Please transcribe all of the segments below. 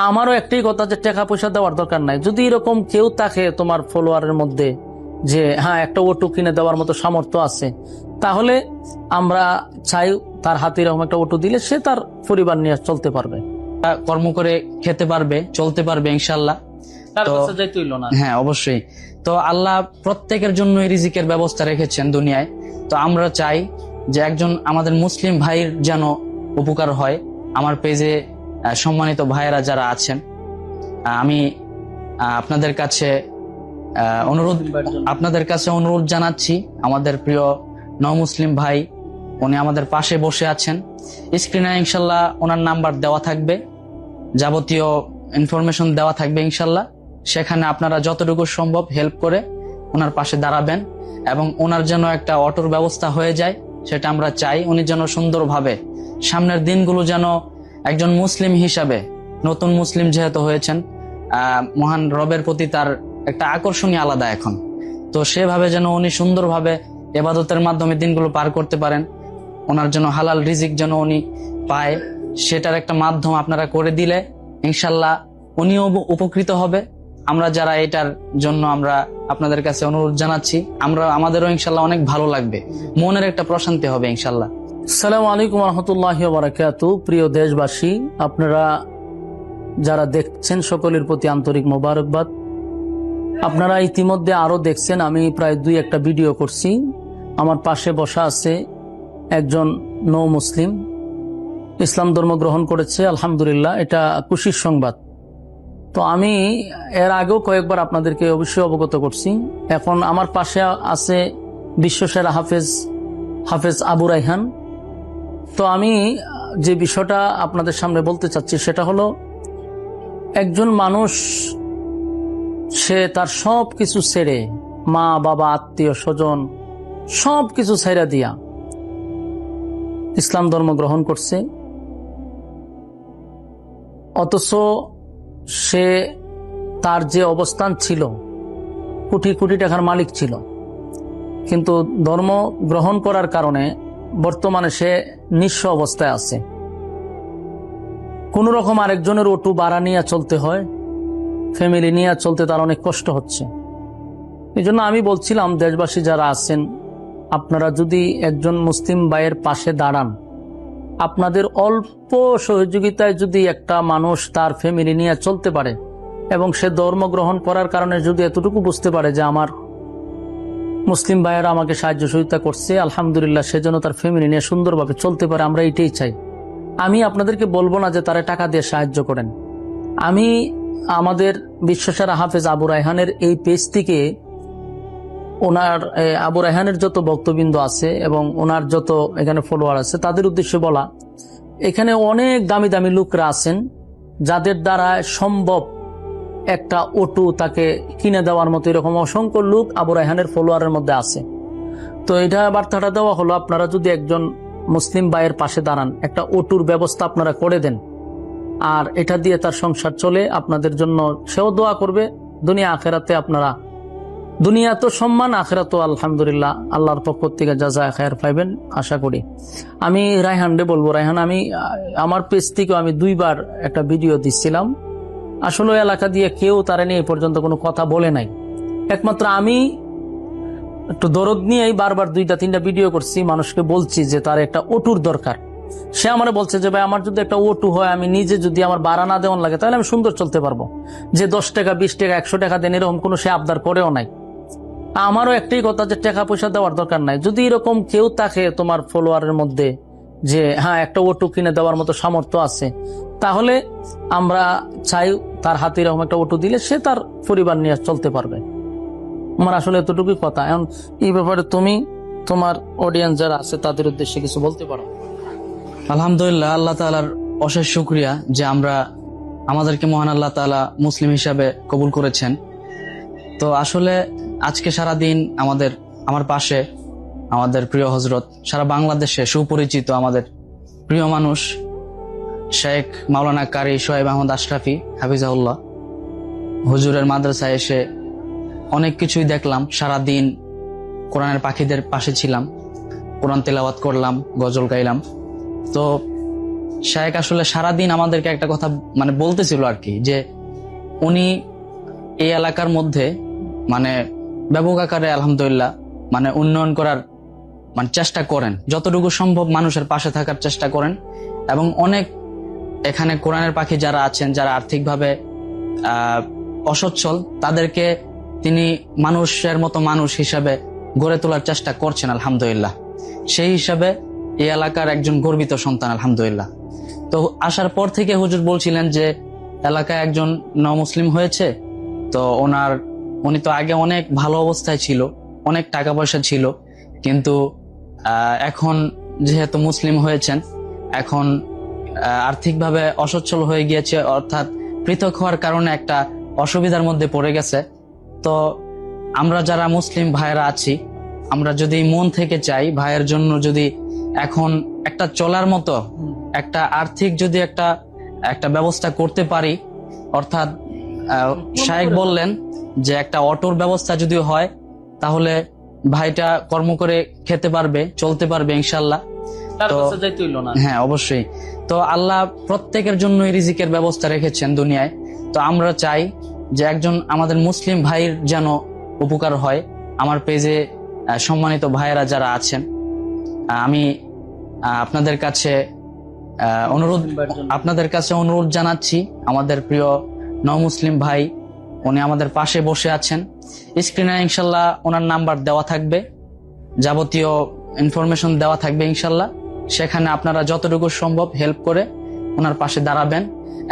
আমারও একটাই কথা, যে টাকা পয়সা দেওয়ার দরকার নাই। যদি এরকম কেউ থাকে তোমার ফলোয়ারের মধ্যে যে হ্যাঁ একটা ওটু কিনে দেওয়ার মতো সামর্থ্য আছে, তাহলে আমরা চাই তার হাতে এরকম একটা ওটু দিলে সে তার পরিবার নিয়ে চলতে পারবে, কর্ম করে খেতে পারবে, চলতে পারবে ইনশাল্লাহ। তার তো কাছে যাইতে হইলো না। হ্যাঁ, অবশ্যই। তো আল্লাহ প্রত্যেকের জন্য রিজিকের ব্যবস্থা রেখেছেন দুনিয়ায়। তো আমরা চাই যে একজন আমাদের মুসলিম ভাইয়ের যেন উপকার হয়। আমার পেজে সম্মানিত ভাইয়েরা যারা আছেন, আমি আপনাদের কাছে অনুরোধ জানাচ্ছি, আমাদের প্রিয় মুসলিম ভাই উনি আমাদের পাশে বসে আছেন। স্ক্রিনে ইনশাল্লাহ ওনার নাম্বার দেওয়া থাকবে, যাবতীয় ইনফরমেশন দেওয়া থাকবে ইনশাল্লাহ। সেখানে আপনারা যতটুকু সম্ভব হেল্প করে ওনার পাশে দাঁড়াবেন, এবং ওনার যেন একটা অটোর ব্যবস্থা হয়ে যায় সেটা আমরা চাই। উনি যেন সুন্দরভাবে সামনের দিনগুলো যেন একজন মুসলিম হিসাবে, নতুন মুসলিম যেহেতু হয়েছেন, মহান রবের প্রতি তার একটা আকর্ষণই আলাদা এখন। তো সেভাবে যেন উনি সুন্দরভাবে ইবাদতের মাধ্যমে দিনগুলো পার করতে পারেন, ওনার জন্য হালাল রিজিক যেন উনি পায়, সেটার একটা মাধ্যম আপনারা করে দিলে ইনশাল্লাহ উনিও উপকৃত হবে। আমরা যারা এটার জন্য আমরা আপনাদের কাছে অনুরোধ জানাচ্ছি, আমাদেরও ইনশাল্লাহ অনেক ভালো লাগবে, মনের একটা প্রশান্তি হবে ইনশাল্লাহ। আসসালামু আলাইকুম রহমতুল্লাহি ওয়া বারাকাতুহু। প্রিয় দেশবাসী, আপনারা যারা দেখছেন সকলের প্রতি আন্তরিক মোবারকবাদ। আপনারা ইতিমধ্যে আরো দেখছেন, আমি প্রায় 2-1টা ভিডিও করছি। আমার পাশে বসা আছে একজন নও মুসলিম, ইসলাম ধর্ম গ্রহণ করেছে, আলহামদুলিল্লাহ, এটা খুশির সংবাদ। তো আমি এর আগেও কয়েকবার আপনাদেরকে অবশ্যই অবগত করছি। এখন আমার পাশে আছে বিশ্বসেরা হাফেজ আবু রায়হান। তো আমি যে বিষয়টা আপনাদের সামনে বলতে চাচ্ছি সেটা হলো, একজন মানুষ সে তার সব কিছু ছেড়ে, মা বাবা আত্মীয় স্বজন সব কিছু ছেড়ে দিয়া ইসলাম ধর্ম গ্রহণ করছে, অথচ সে তার যে অবস্থান ছিল, কোটি কোটি টাকার মালিক ছিল, কিন্তু ধর্ম গ্রহণ করার কারণে বর্তমানে সে নিঃস্ব অবস্থায় আছে। কোন রকম আরেকজনের ওটু ভাড়া নিয়ে চলতে হয়, ফ্যামিলি নিয়ে চলতে তার অনেক কষ্ট হচ্ছে। এই জন্য আমি বলছিলাম, দেশবাসী যারা আছেন, আপনারা যদি একজন মুসলিম ভাইয়ের পাশে দাঁড়ান, আপনাদের অল্প সহযোগিতায় যদি একটা মানুষ তার ফ্যামিলি নিয়ে চলতে পারে, এবং সে ধর্ম গ্রহণ করার কারণে যদি এতটুকু বুঝতে পারে যে আমার মুসলিম ভাইয়েরা আমাকে সাহায্য সহযোগিতা করছে, আলহামদুলিল্লাহ, সে যেন তার ফ্যামিলি নিয়ে সুন্দরভাবে চলতে পারে, আমরা এটাই চাই। আমি আপনাদেরকে বলবো না যে তারা টাকা দিয়ে সাহায্য করেন। আমি আমাদের বিশ্বসেরা হাফেজ আবু রায়হানের এই পেজ থেকে ওনার আবু রায়হানের যত বক্তবৃন্দ আছে এবং ওনার যত এখানে ফলোয়ার আছে তাদের উদ্দেশ্যে বলা, এখানে অনেক দামি দামি লোকরা আছেন যাদের দ্বারা সম্ভব একটা অটো তাকে কিনে দেওয়ার মতো, এরকম অসংখ্য লোক আবু রায়হানের ফলোয়ারের মধ্যে আছে। তো এটা বার্তাটা দেওয়া হলো, আপনারা যদি একজন মুসলিম ভাইয়ের পাশে দাঁড়ান, একটা অটোর ব্যবস্থা আপনারা করে দেন, আর এটা দিয়ে তার সংসার চলে, আপনাদের জন্য সেও দোয়া করবে। দুনিয়া আখেরাতে আপনারা, দুনিয়া তো সম্মান, আখেরাত আলহামদুলিল্লাহ আল্লাহর পক্ষ থেকে জাযায়ে খায়ের পাইবেন আশা করি। আমি রায়হানরে বলবো, রায়হান, আমি আমার পেজ থেকে আমি 2বার একটা ভিডিও দিচ্ছিলাম। আসলে এলাকা দিয়ে কেউ তারা নিয়ে এই পর্যন্ত কোনো কথা বলে নাই, একমাত্র আমি একটু দরদ নিয়েই বারবার 2-3টা ভিডিও করছি, মানুষকে বলছি যে তার একটা অটুর দরকার। সে আমার বলছে যে ভাই, আমার যদি একটা অটু হয়, আমি নিজে যদি আমার ভাড়া না দেওয়ান লাগে, তাহলে আমি সুন্দর চলতে পারবো। যে 10 টাকা 20 টাকা 100 টাকা দেন, এরকম কোনো সে আবদার করেও নাই। আমারও একটাই কথা, যে টাকা পয়সা দেওয়ার দরকার নাই। যদি এরকম কেউ থাকে তোমার ফলোয়ারের মধ্যে যে হ্যাঁ একটা অটু কিনে দেওয়ার মতো সামর্থ্য আছে, তাহলে আমরা চাই তার হাতে এরকম একটা অটু দিলে সে তার পরিবার নিয়ে চলতে পারবে। আমার আসলে এতটুকুই কথা। এখন এই ব্যাপারে তুমি তোমার অডিয়েন্স যারা আছে তাদের উদ্দেশ্যে কিছু বলতে পারো। আলহামদুলিল্লাহ, আল্লাহ তাআলার অশেষ শুকরিয়া যে আমাদেরকে মহান আল্লাহ তাআলা মুসলিম হিসাবে কবুল করেছেন। তো আসলে আজকে সারাদিন আমার পাশে আমাদের প্রিয় হযরত, সারা বাংলাদেশে সুপরিচিত আমাদের প্রিয় মানুষ শেখ মাওলানা কারি সোহেব আহমদ আশরাফি হাফিজাহুল্লাহ হুজুরের মাদ্রাসায় এসে অনেক কিছুই দেখলাম। সারাদিন কোরআনের পাখিদের পাশে ছিলাম, কোরআন তেলাওয়াত করলাম, গজল গাইলাম। তো শায়েখ আসলে সারাদিন আমাদেরকে একটা কথা মানে বলতেছিল আর কি, যে উনি এই এলাকার মধ্যে মানে ব্যাপক আকারে আলহামদুলিল্লাহ মানে উন্নয়ন করার মানে চেষ্টা করেন, যতটুকু সম্ভব মানুষের পাশে থাকার চেষ্টা করেন। এবং অনেক এখানে কোরআনের পাখি যারা আছেন, যারা আর্থিকভাবে অসচ্ছল, তাদেরকে তিনি মানুষের মতো মানুষ হিসাবে গড়ে তোলার চেষ্টা করছেন আলহামদুলিল্লাহ। সেই হিসাবে এই এলাকার একজন গর্বিত সন্তান আলহামদুলিল্লাহ। তো আসার পর থেকে হুজুর বলছিলেন যে এলাকায় একজন মুসলিম হয়েছে, তো উনি তো আগে অনেক ভালো অবস্থায় ছিল, অনেক টাকা পয়সা ছিল, কিন্তু এখন যেহেতু মুসলিম হয়েছেন, এখন আর্থিকভাবে অসচ্ছল হয়ে গিয়েছে, অর্থাৎ পৃথক হওয়ার কারণে একটা অসুবিধার মধ্যে পড়ে গেছে। তো আমরা যারা মুসলিম ভাইয়েরা আছি, আমরা যদি মন থেকে চাই ভাইয়ের জন্য, যদি এখন একটা চলার মতো একটা আর্থিক যদি একটা ব্যবস্থা করতে পারি, অর্থাৎ শায়েখ বললেন যে একটা অটোর ব্যবস্থা যদি হয়, তাহলে ভাইটা কর্ম করে খেতে পারবে, চলতে পারবে ইনশাল্লাহ। তো হ্যাঁ, অবশ্যই। তো আল্লাহ প্রত্যেকের জন্য রিজিকের ব্যবস্থা রেখেছেন দুনিয়ায়। তো আমরা চাই যে একজন আমাদের মুসলিম ভাইয়ের যেন উপকার হয়। আমার পেজে সম্মানিত ভাইয়েরা যারা আছেন, আমি আপনাদের কাছে অনুরোধ জানাচ্ছি, আমাদের প্রিয় মুসলিম ভাই, উনি আমাদের পাশে বসে আছেন। স্ক্রিনে ইনশাল্লাহ ওনার নাম্বার দেওয়া থাকবে, যাবতীয় ইনফরমেশন দেওয়া থাকবে ইনশাল্লাহ। সেখানে আপনারা যতটুকু সম্ভব হেল্প করে ওনার পাশে দাঁড়াবেন,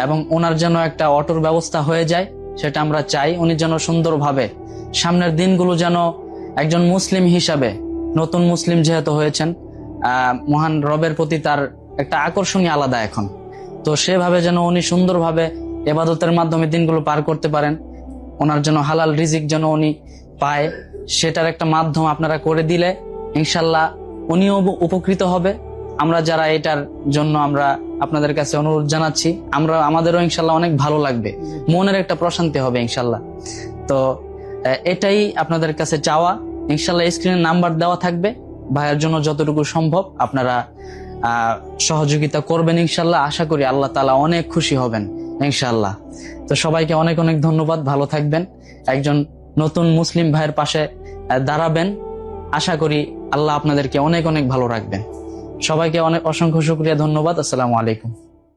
এবং ওনার যেন একটা অটোর ব্যবস্থা হয়ে যায়, সেটা আমরা চাই। উনি যেন সুন্দরভাবে সামনের দিনগুলো যেন একজন মুসলিম হিসাবে, নতুন মুসলিম যেহেতু হয়েছেন, মহান রবের প্রতি তার একটা আকর্ষণই আলাদা এখন। তো সেভাবে যেন উনি সুন্দরভাবে ইবাদতের মাধ্যমে দিনগুলো পার করতে পারেন, ওনার জন্য হালাল রিজিক যেন উনি পায়, সেটার একটা মাধ্যম আপনারা করে দিলে ইনশাল্লাহ উনিও উপকৃত হবে। আমরা যারা এটার জন্য আমরা আপনাদের কাছে অনুরোধ জানাচ্ছি, আমাদেরও ইনশাল্লাহ অনেক ভালো লাগবে, মনের একটা প্রশান্তি হবে ইনশাল্লাহ। তো এটাই আপনাদের কাছে চাওয়া। ইনশাল্লাহ স্ক্রিনে নাম্বার দেওয়া থাকবে, ভাইয়ের জন্য যতটুকু সম্ভব আপনারা সহযোগিতা করবেন ইনশাল্লাহ। আশা করি আল্লাহ তাআলা অনেক খুশি হবেন ইনশাল্লাহ। তো সবাইকে অনেক অনেক ধন্যবাদ, ভালো থাকবেন, একজন নতুন মুসলিম ভাইয়ের পাশে দাঁড়াবেন। আশা করি আল্লাহ আপনাদেরকে অনেক অনেক ভালো রাখবেন। সবাইকে অনেক অসংখ্য শুকরিয়া, ধন্যবাদ। আসসালামু আলাইকুম।